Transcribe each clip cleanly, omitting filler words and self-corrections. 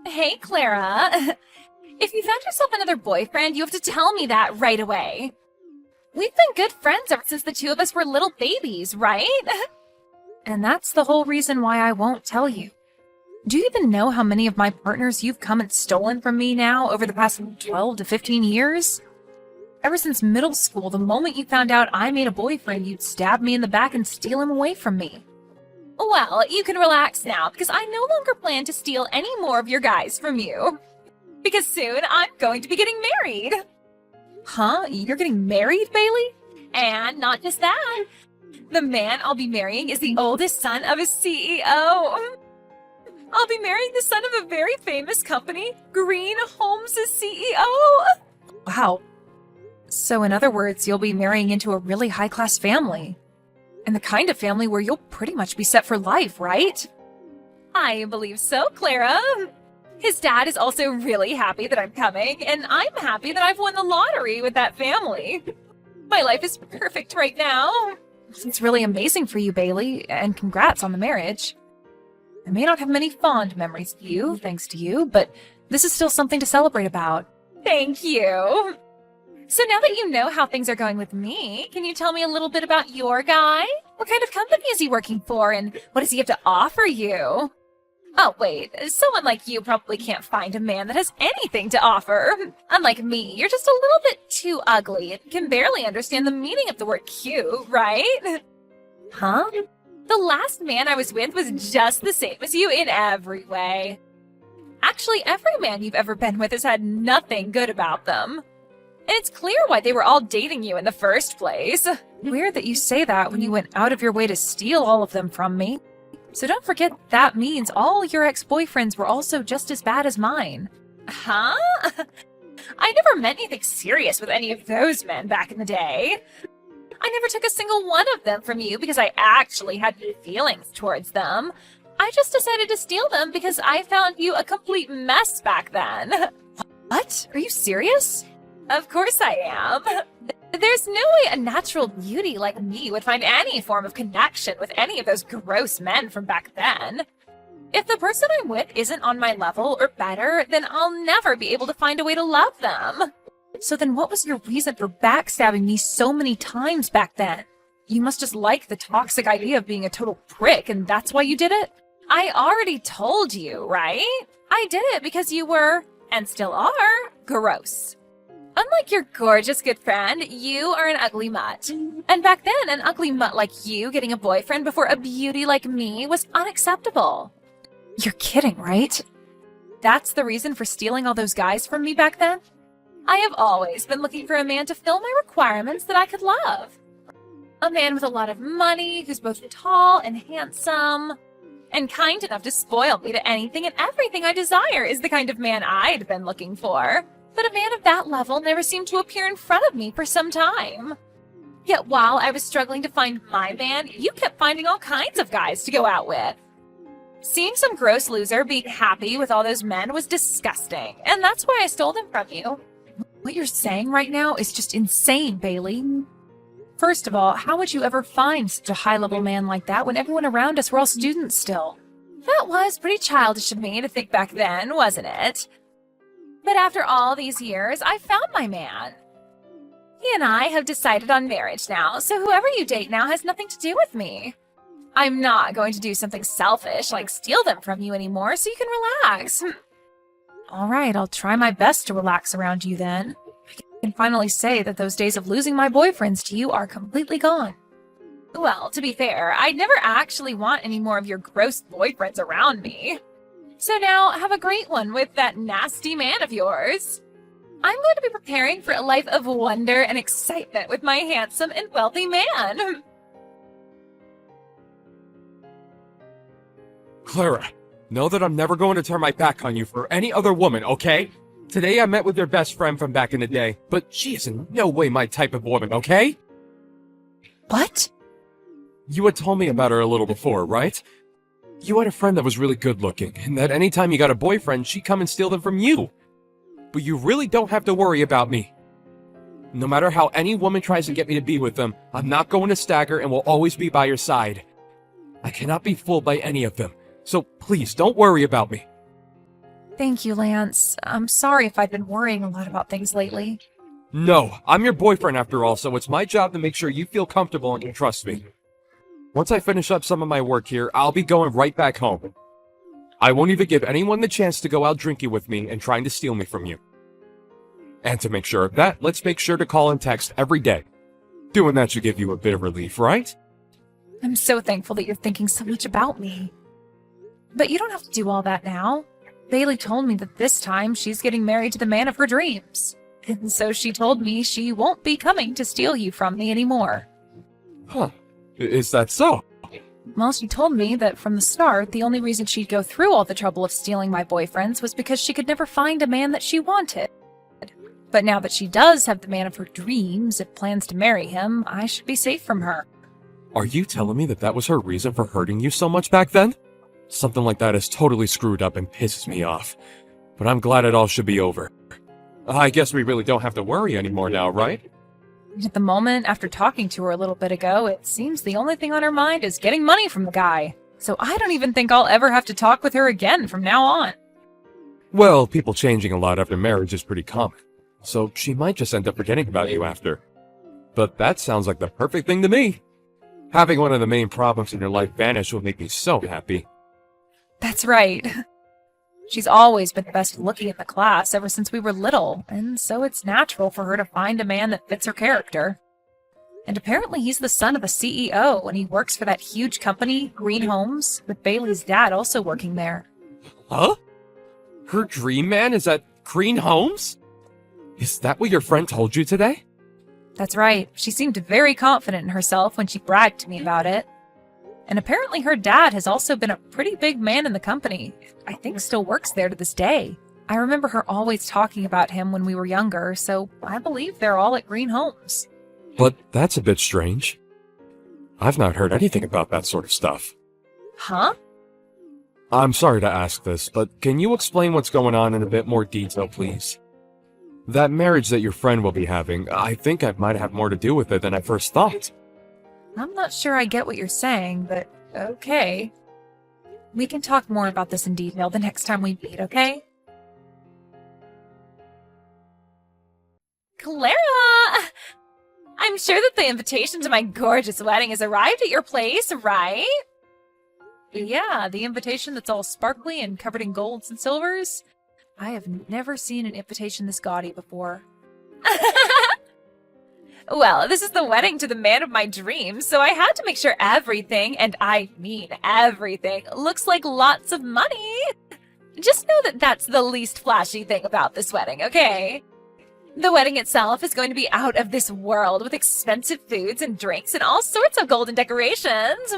Hey, Clara. If you found yourself another boyfriend, you have to tell me that right away. We've been good friends ever since the two of us were little babies, right? And that's the whole reason why I won't tell you. Do you even know how many of my partners you've come and stolen from me now over the past 12 to 15 years? Ever since middle school, the moment you found out I made a boyfriend, you'd stab me in the back and steal him away from me. Well, you can relax now, because I no longer plan to steal any more of your guys from you. Because soon I'm going to be getting married. Huh? You're getting married, Bailey? And not just that. The man I'll be marrying is the oldest son of a CEO. I'll be marrying the son of a very famous company, Green Holmes' CEO. Wow. So in other words, you'll be marrying into a really high-class family. And the kind of family where you'll pretty much be set for life, right? I believe so, Clara. His dad is also really happy that I'm coming, and I'm happy that I've won the lottery with that family. My life is perfect right now. It's really amazing for you, Bailey, and congrats on the marriage. I may not have many fond memories of you, thanks to you, but this is still something to celebrate about. Thank you. So now that you know how things are going with me, can you tell me a little bit about your guy? What kind of company is he working for, and what does he have to offer you? Oh, wait, someone like you probably can't find a man that has anything to offer. Unlike me, you're just a little bit too ugly and can barely understand the meaning of the word cute, right? Huh? The last man I was with was just the same as you in every way. Actually, every man you've ever been with has had nothing good about them. And it's clear why they were all dating you in the first place. Weird that you say that when you went out of your way to steal all of them from me. So don't forget that means all your ex-boyfriends were also just as bad as mine. Huh? I never meant anything serious with any of those men back in the day. I never took a single one of them from you because I actually had feelings towards them. I just decided to steal them because I found you a complete mess back then. What? Are you serious? Of course I am. There's no way a natural beauty like me would find any form of connection with any of those gross men from back then. If the person I'm with isn't on my level or better, then I'll never be able to find a way to love them. So then what was your reason for backstabbing me so many times back then? You must just like the toxic idea of being a total prick, and that's why you did it? I already told you, right? I did it because you were, and still are, gross. Unlike your gorgeous good friend, you are an ugly mutt. And back then, an ugly mutt like you getting a boyfriend before a beauty like me was unacceptable. You're kidding, right? That's the reason for stealing all those guys from me back then? I have always been looking for a man to fill my requirements that I could love. A man with a lot of money, who's both tall and handsome, and kind enough to spoil me to anything and everything I desire is the kind of man I'd been looking for. But a man of that level never seemed to appear in front of me for some time. Yet while I was struggling to find my man, you kept finding all kinds of guys to go out with. Seeing some gross loser being happy with all those men was disgusting, and that's why I stole them from you. What you're saying right now is just insane, Bailey. First of all, how would you ever find such a high-level man like that when everyone around us were all students still? That was pretty childish of me to think back then, wasn't it? But after all these years, I found my man. He and I have decided on marriage now, so whoever you date now has nothing to do with me. I'm not going to do something selfish like steal them from you anymore, so you can relax. All right, I'll try my best to relax around you then. I can finally say that those days of losing my boyfriends to you are completely gone. Well, to be fair, I'd never actually want any more of your gross boyfriends around me. So now, have a great one with that nasty man of yours. I'm going to be preparing for a life of wonder and excitement with my handsome and wealthy man. Clara, know that I'm never going to turn my back on you for any other woman, okay? Today I met with your best friend from back in the day, but she is in no way my type of woman, okay? What? You had told me about her a little before, right? You had a friend that was really good looking, and that anytime you got a boyfriend, she'd come and steal them from you. But you really don't have to worry about me. No matter how any woman tries to get me to be with them, I'm not going to stagger and will always be by your side. I cannot be fooled by any of them, so please don't worry about me. Thank you, Lance. I'm sorry if I've been worrying a lot about things lately. No, I'm your boyfriend after all, so it's my job to make sure you feel comfortable and can trust me. Once I finish up some of my work here, I'll be going right back home. I won't even give anyone the chance to go out drinking with me and trying to steal me from you. And to make sure of that, let's make sure to call and text every day. Doing that should give you a bit of relief, right? I'm so thankful that you're thinking so much about me. But you don't have to do all that now. Bailey told me that this time she's getting married to the man of her dreams. And so she told me she won't be coming to steal you from me anymore. Huh. Is that so? Well, she told me that from the start, the only reason she'd go through all the trouble of stealing my boyfriends was because she could never find a man that she wanted. But now that she does have the man of her dreams and plans to marry him, I should be safe from her. Are you telling me that that was her reason for hurting you so much back then? Something like that is totally screwed up and pisses me off. But I'm glad it all should be over. I guess we really don't have to worry anymore now, right? At the moment, after talking to her a little bit ago, it seems the only thing on her mind is getting money from the guy. So I don't even think I'll ever have to talk with her again from now on. Well, people changing a lot after marriage is pretty common. So she might just end up forgetting about you after. But that sounds like the perfect thing to me. Having one of the main problems in your life vanish will make me so happy. That's right. She's always been the best looking in the class ever since we were little, and so it's natural for her to find a man that fits her character. And apparently he's the son of a CEO, and he works for that huge company, Green Homes, with Bailey's dad also working there. Huh? Her dream man is at Green Homes? Is that what your friend told you today? That's right. She seemed very confident in herself when she bragged to me about it. And apparently her dad has also been a pretty big man in the company. I think still works there to this day. I remember her always talking about him when we were younger, so I believe they're all at Green Homes. But that's a bit strange. I've not heard anything about that sort of stuff. Huh? I'm sorry to ask this, but can you explain what's going on in a bit more detail, please? That marriage that your friend will be having, I think I might have more to do with it than I first thought. I'm not sure I get what you're saying, but okay. We can talk more about this in detail the next time we meet, okay? Clara! I'm sure that the invitation to my gorgeous wedding has arrived at your place, right? Yeah, the invitation that's all sparkly and covered in golds and silvers. I have never seen an invitation this gaudy before. Well, this is the wedding to the man of my dreams, so I had to make sure everything, and I mean everything, looks like lots of money. Just know that that's the least flashy thing about this wedding, okay? The wedding itself is going to be out of this world with expensive foods and drinks and all sorts of golden decorations.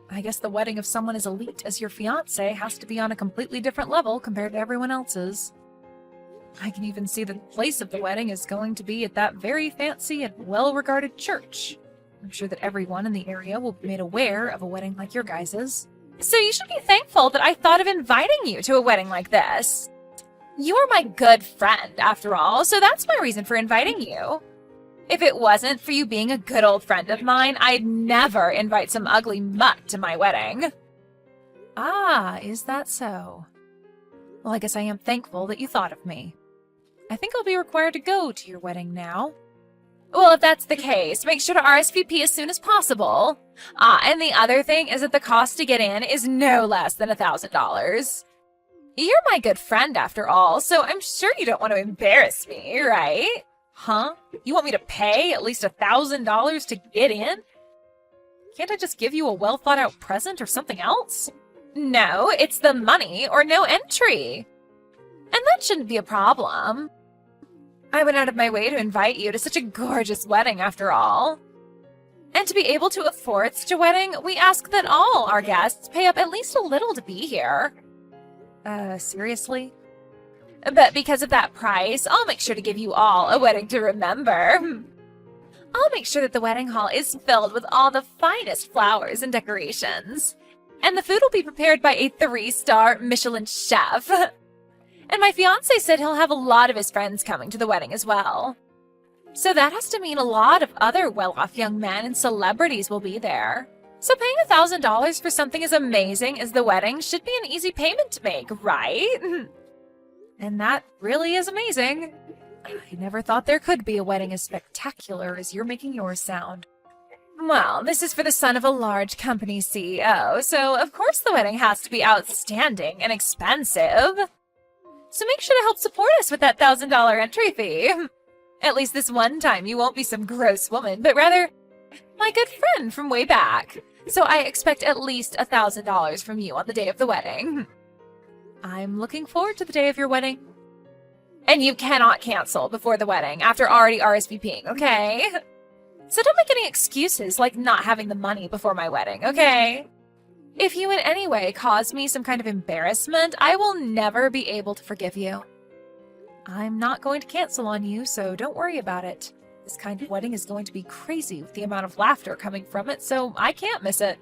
I guess the wedding of someone as elite as your fiancé has to be on a completely different level compared to everyone else's. I can even see that the place of the wedding is going to be at that very fancy and well-regarded church. I'm sure that everyone in the area will be made aware of a wedding like your guys's. So you should be thankful that I thought of inviting you to a wedding like this. You are my good friend, after all, so that's my reason for inviting you. If it wasn't for you being a good old friend of mine, I'd never invite some ugly mutt to my wedding. Ah, is that so? Well, I guess I am thankful that you thought of me. I think I'll be required to go to your wedding now. Well, if that's the case, make sure to RSVP as soon as possible. And the other thing is that the cost to get in is no less than $1,000. You're my good friend after all, so I'm sure you don't want to embarrass me, right? Huh? You want me to pay at least $1,000 to get in? Can't I just give you a well-thought-out present or something else? No, it's the money or no entry. And that shouldn't be a problem. I went out of my way to invite you to such a gorgeous wedding after all. And to be able to afford such a wedding, we ask that all our guests pay up at least a little to be here. Seriously? But because of that price, I'll make sure to give you all a wedding to remember. I'll make sure that the wedding hall is filled with all the finest flowers and decorations. And the food will be prepared by a 3-star Michelin chef. And my fiancé said he'll have a lot of his friends coming to the wedding as well. So that has to mean a lot of other well-off young men and celebrities will be there. So paying $1,000 for something as amazing as the wedding should be an easy payment to make, right? And that really is amazing. I never thought there could be a wedding as spectacular as you're making yours sound. Well, this is for the son of a large company CEO, so of course the wedding has to be outstanding and expensive. So make sure to help support us with that $1,000 entry fee. At least this one time you won't be some gross woman, but rather my good friend from way back. So I expect at least $1,000 from you on the day of the wedding. I'm looking forward to the day of your wedding. And you cannot cancel before the wedding after already RSVPing, okay? So don't make any excuses like not having the money before my wedding, okay? If you in any way cause me some kind of embarrassment, I will never be able to forgive you. I'm not going to cancel on you, so don't worry about it. This kind of wedding is going to be crazy with the amount of laughter coming from it, so I can't miss it.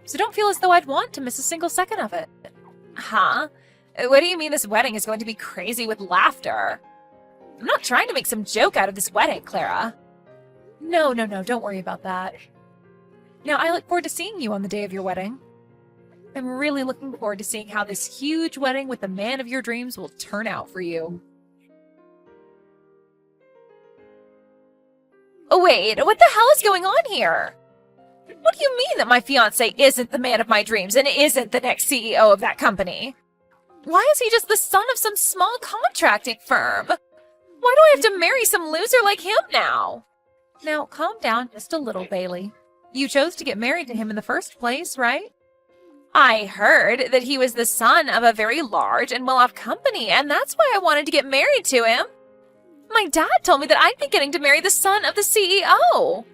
So don't feel as though I'd want to miss a single second of it. Huh? What do you mean this wedding is going to be crazy with laughter? I'm not trying to make some joke out of this wedding, Clara. No, don't worry about that. Now, I look forward to seeing you on the day of your wedding. I'm really looking forward to seeing how this huge wedding with the man of your dreams will turn out for you. Oh, wait, what the hell is going on here? What do you mean that my fiancé isn't the man of my dreams and isn't the next CEO of that company? Why is he just the son of some small contracting firm? Why do I have to marry some loser like him now? Now, calm down just a little, Bailey. You chose to get married to him in the first place, right? I heard that he was the son of a very large and well-off company, and that's why I wanted to get married to him. My dad told me that I'd be getting to marry the son of the CEO.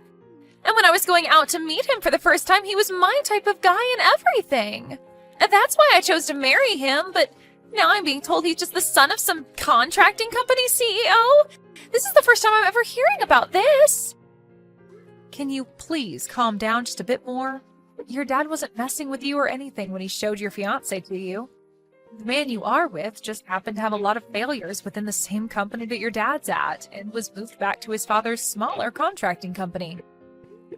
And when I was going out to meet him for the first time, he was my type of guy and everything. And that's why I chose to marry him, but now I'm being told he's just the son of some contracting company CEO? This is the first time I'm ever hearing about this. Can you please calm down just a bit more? Your dad wasn't messing with you or anything when he showed your fiancé to you. The man you are with just happened to have a lot of failures within the same company that your dad's at and was moved back to his father's smaller contracting company.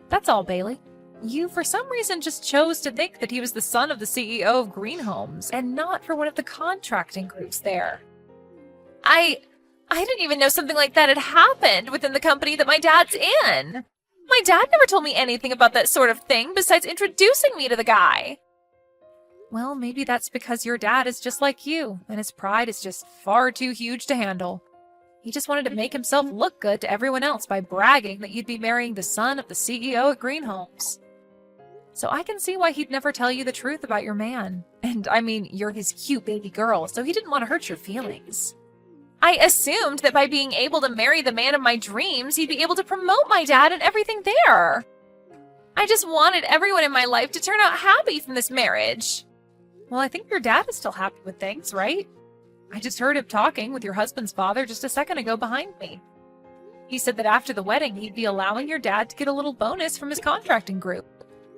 That's all, Bailey. You, for some reason, just chose to think that he was the son of the CEO of Green Homes and not for one of the contracting groups there. I didn't even know something like that had happened within the company that my dad's in. My dad never told me anything about that sort of thing besides introducing me to the guy. Well, maybe that's because your dad is just like you, and his pride is just far too huge to handle. He just wanted to make himself look good to everyone else by bragging that you'd be marrying the son of the CEO at Green Homes. So I can see why he'd never tell you the truth about your man. And I mean, you're his cute baby girl, so he didn't want to hurt your feelings. I assumed that by being able to marry the man of my dreams, he'd be able to promote my dad and everything there. I just wanted everyone in my life to turn out happy from this marriage. Well, I think your dad is still happy with things, right? I just heard him talking with your husband's father just a second ago behind me. He said that after the wedding, he'd be allowing your dad to get a little bonus from his contracting group.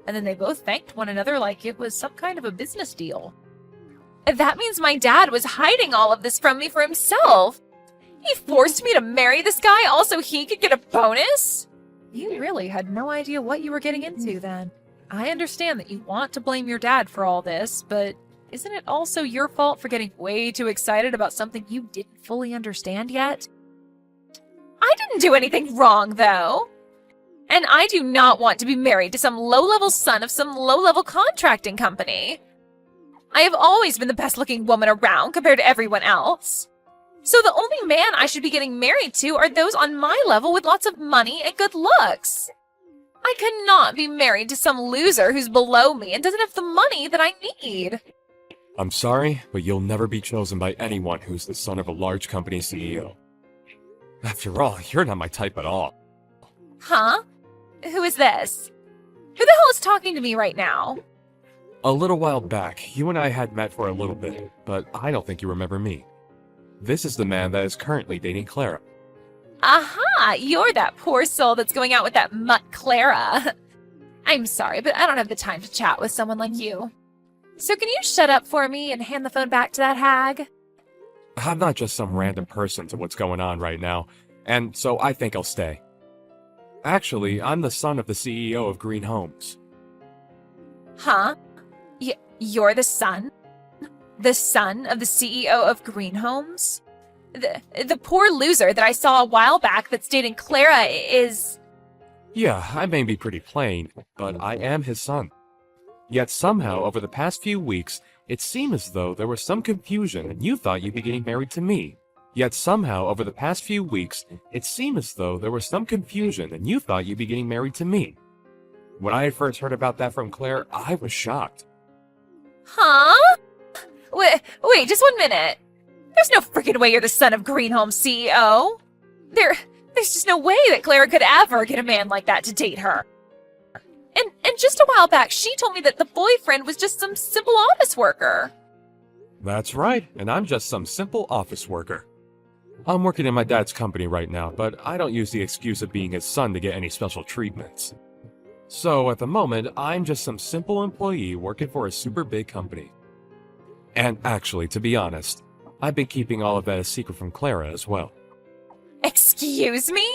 And then they both thanked one another like it was some kind of a business deal. That means my dad was hiding all of this from me for himself. He forced me to marry this guy all so he could get a bonus? You really had no idea what you were getting into then. I understand that you want to blame your dad for all this, but isn't it also your fault for getting way too excited about something you didn't fully understand yet? I didn't do anything wrong, though. And I do not want to be married to some low-level son of some low-level contracting company. I have always been the best-looking woman around compared to everyone else. So the only man I should be getting married to are those on my level with lots of money and good looks. I cannot be married to some loser who's below me and doesn't have the money that I need. I'm sorry, but you'll never be chosen by anyone who's the son of a large company CEO. After all, you're not my type at all. Huh? Who is this? Who the hell is talking to me right now? A little while back, you and I had met for a little bit, but I don't think you remember me. This is the man that is currently dating Clara. Aha! You're that poor soul that's going out with that mutt Clara. I'm sorry, but I don't have the time to chat with someone like you. So can you shut up for me and hand the phone back to that hag? I'm not just some random person to what's going on right now, and so I think I'll stay. Actually, I'm the son of the CEO of Green Homes. Huh? You're the son? The son of the CEO of Green Homes? The poor loser that I saw a while back that's dating Clara is... Yeah, I may be pretty plain, but I am his son. Yet somehow, over the past few weeks, it seemed as though there was some confusion and you thought you'd be getting married to me. Yet somehow, over the past few weeks, it seemed as though there was some confusion and you thought you'd be getting married to me. When I had first heard about that from Claire, I was shocked. Huh? Wait, just 1 minute. There's no freaking way you're the son of Green Home CEO. There's just no way that Clara could ever get a man like that to date her. And just a while back, she told me that the boyfriend was just some simple office worker. That's right, and I'm just some simple office worker. I'm working in my dad's company right now, but I don't use the excuse of being his son to get any special treatments. So at the moment, I'm just some simple employee working for a super big company. And actually, to be honest, I've been keeping all of that a secret from Clara as well. Excuse me?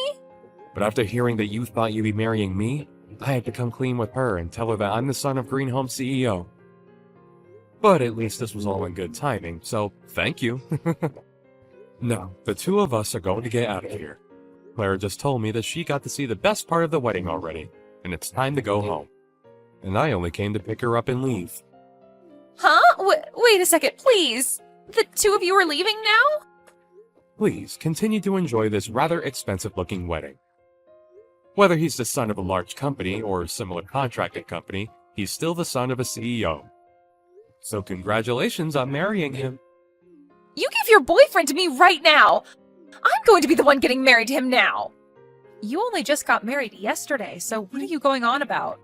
But after hearing that you thought you'd be marrying me, I had to come clean with her and tell her that I'm the son of Green Home CEO. But at least this was all in good timing, so thank you. No, the two of us are going to get out of here. Clara just told me that she got to see the best part of the wedding already, and it's time to go home. And I only came to pick her up and leave. Huh? Wait a second, please. The two of you are leaving now? Please, continue to enjoy this rather expensive-looking wedding. Whether he's the son of a large company or a similar contracting company, he's still the son of a CEO. So congratulations on marrying him. You give your boyfriend to me right now. I'm going to be the one getting married to him now. You only just got married yesterday, so what are you going on about?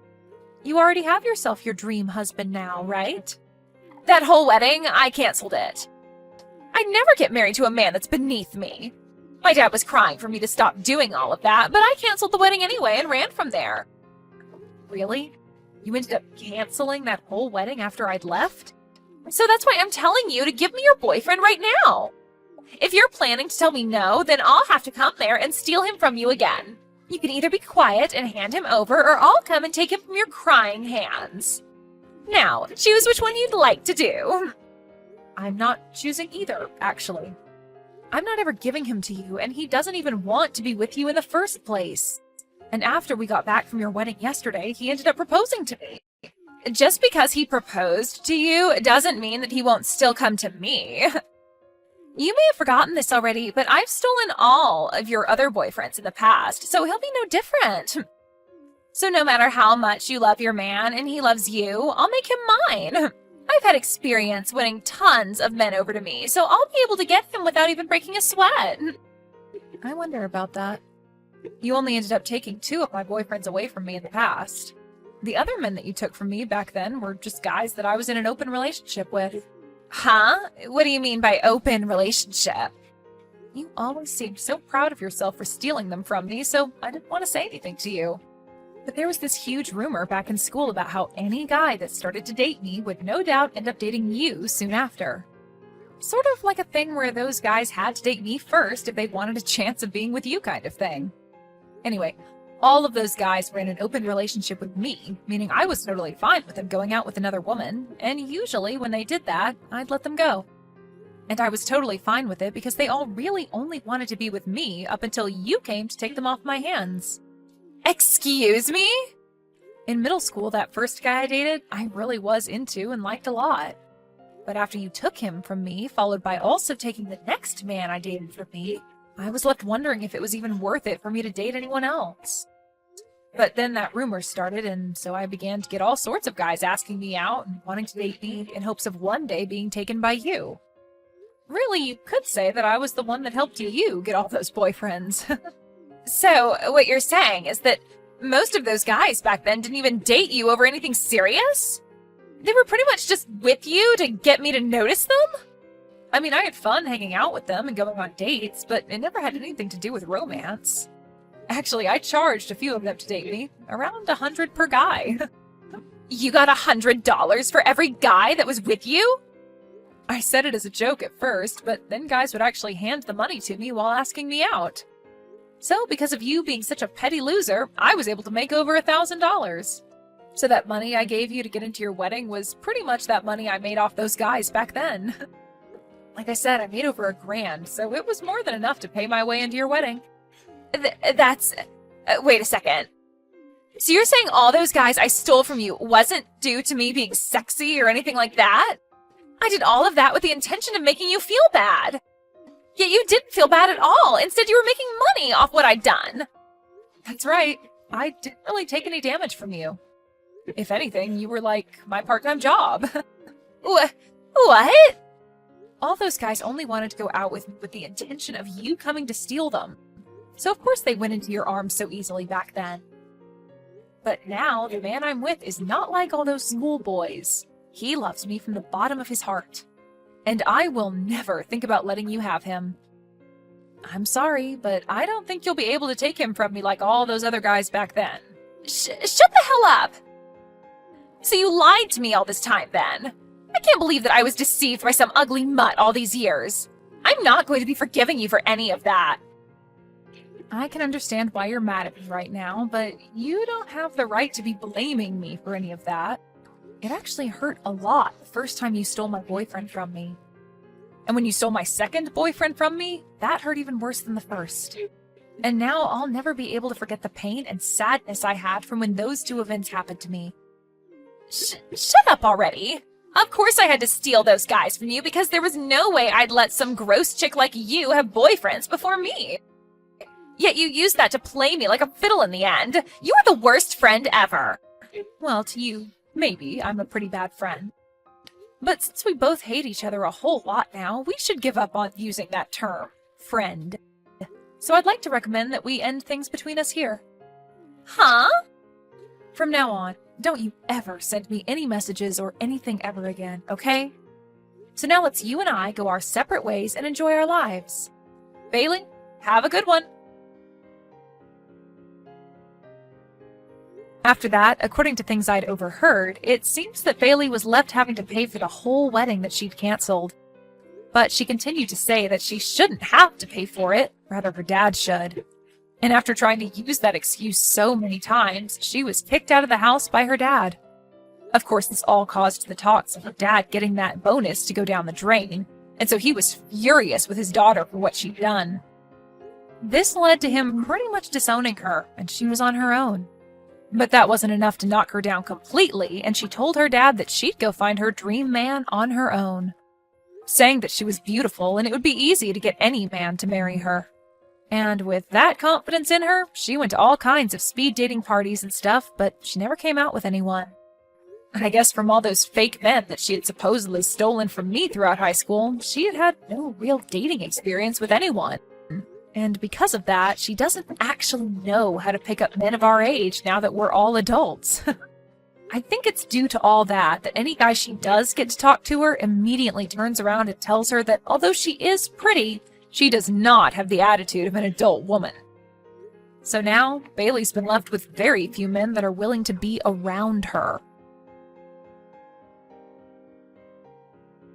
You already have yourself your dream husband now, right? That whole wedding, I canceled it. I'd never get married to a man that's beneath me. My dad was crying for me to stop doing all of that, but I canceled the wedding anyway and ran from there. Really? You ended up canceling that whole wedding after I'd left? So that's why I'm telling you to give me your boyfriend right now. If you're planning to tell me no, then I'll have to come there and steal him from you again. You can either be quiet and hand him over, or I'll come and take him from your crying hands. Now, choose which one you'd like to do. I'm not choosing either, actually. I'm not ever giving him to you, and he doesn't even want to be with you in the first place. And after we got back from your wedding yesterday, he ended up proposing to me. Just because he proposed to you doesn't mean that he won't still come to me. You may have forgotten this already, but I've stolen all of your other boyfriends in the past, so he'll be no different. So no matter how much you love your man and he loves you, I'll make him mine. I've had experience winning tons of men over to me, so I'll be able to get him without even breaking a sweat. I wonder about that. You only ended up taking 2 of my boyfriends away from me in the past. The other men that you took from me back then were just guys that I was in an open relationship with. Huh? What do you mean by open relationship? You always seemed so proud of yourself for stealing them from me, so I didn't want to say anything to you. But there was this huge rumor back in school about how any guy that started to date me would no doubt end up dating you soon after. Sort of like a thing where those guys had to date me first if they wanted a chance of being with you kind of thing. Anyway, all of those guys were in an open relationship with me, meaning I was totally fine with them going out with another woman, and usually when they did that, I'd let them go. And I was totally fine with it because they all really only wanted to be with me up until you came to take them off my hands. Excuse me? In middle school, that first guy I dated, I really was into and liked a lot. But after you took him from me, followed by also taking the next man I dated from me, I was left wondering if it was even worth it for me to date anyone else. But then that rumor started, and so I began to get all sorts of guys asking me out and wanting to date me in hopes of one day being taken by you. Really, you could say that I was the one that helped you get all those boyfriends. So, what you're saying is that most of those guys back then didn't even date you over anything serious? They were pretty much just with you to get me to notice them? I mean, I had fun hanging out with them and going on dates, but it never had anything to do with romance. Actually, I charged a few of them to date me, around $100 per guy. You got $100 for every guy that was with you? I said it as a joke at first, but then guys would actually hand the money to me while asking me out. So, because of you being such a petty loser, I was able to make over $1,000. So that money I gave you to get into your wedding was pretty much that money I made off those guys back then. Like I said, I made over $1,000, so it was more than enough to pay my way into your wedding. Wait a second. So you're saying all those guys I stole from you wasn't due to me being sexy or anything like that? I did all of that with the intention of making you feel bad. Yet you didn't feel bad at all. Instead, you were making money off what I'd done. That's right. I didn't really take any damage from you. If anything, you were like my part-time job. What? All those guys only wanted to go out with me with the intention of you coming to steal them. So of course they went into your arms so easily back then. But now, the man I'm with is not like all those schoolboys. He loves me from the bottom of his heart. And I will never think about letting you have him. I'm sorry, but I don't think you'll be able to take him from me like all those other guys back then. Shut the hell up! So you lied to me all this time then? I can't believe that I was deceived by some ugly mutt all these years. I'm not going to be forgiving you for any of that. I can understand why you're mad at me right now, but you don't have the right to be blaming me for any of that. It actually hurt a lot the first time you stole my boyfriend from me. And when you stole my second boyfriend from me, that hurt even worse than the first. And now I'll never be able to forget the pain and sadness I had from when those two events happened to me. Shut up already! Of course I had to steal those guys from you because there was no way I'd let some gross chick like you have boyfriends before me. Yet you used that to play me like a fiddle in the end. You are the worst friend ever. Well, to you, maybe I'm a pretty bad friend. But since we both hate each other a whole lot now, we should give up on using that term, friend. So I'd like to recommend that we end things between us here. Huh? From now on, don't you ever send me any messages or anything ever again, okay? So now let's you and I go our separate ways and enjoy our lives. Bailey, have a good one. After that, according to things I'd overheard, it seems that Bailey was left having to pay for the whole wedding that she'd canceled. But she continued to say that she shouldn't have to pay for it, rather her dad should. And after trying to use that excuse so many times, she was kicked out of the house by her dad. Of course, this all caused the talks of her dad getting that bonus to go down the drain, and so he was furious with his daughter for what she'd done. This led to him pretty much disowning her, and she was on her own. But that wasn't enough to knock her down completely, and she told her dad that she'd go find her dream man on her own, saying that she was beautiful and it would be easy to get any man to marry her. And with that confidence in her, she went to all kinds of speed dating parties and stuff, but she never came out with anyone. I guess from all those fake men that she had supposedly stolen from me throughout high school, she had had no real dating experience with anyone. And because of that, she doesn't actually know how to pick up men of our age now that we're all adults. I think it's due to all that any guy she does get to talk to her immediately turns around and tells her that although she is pretty, she does not have the attitude of an adult woman. So now, Bailey's been left with very few men that are willing to be around her.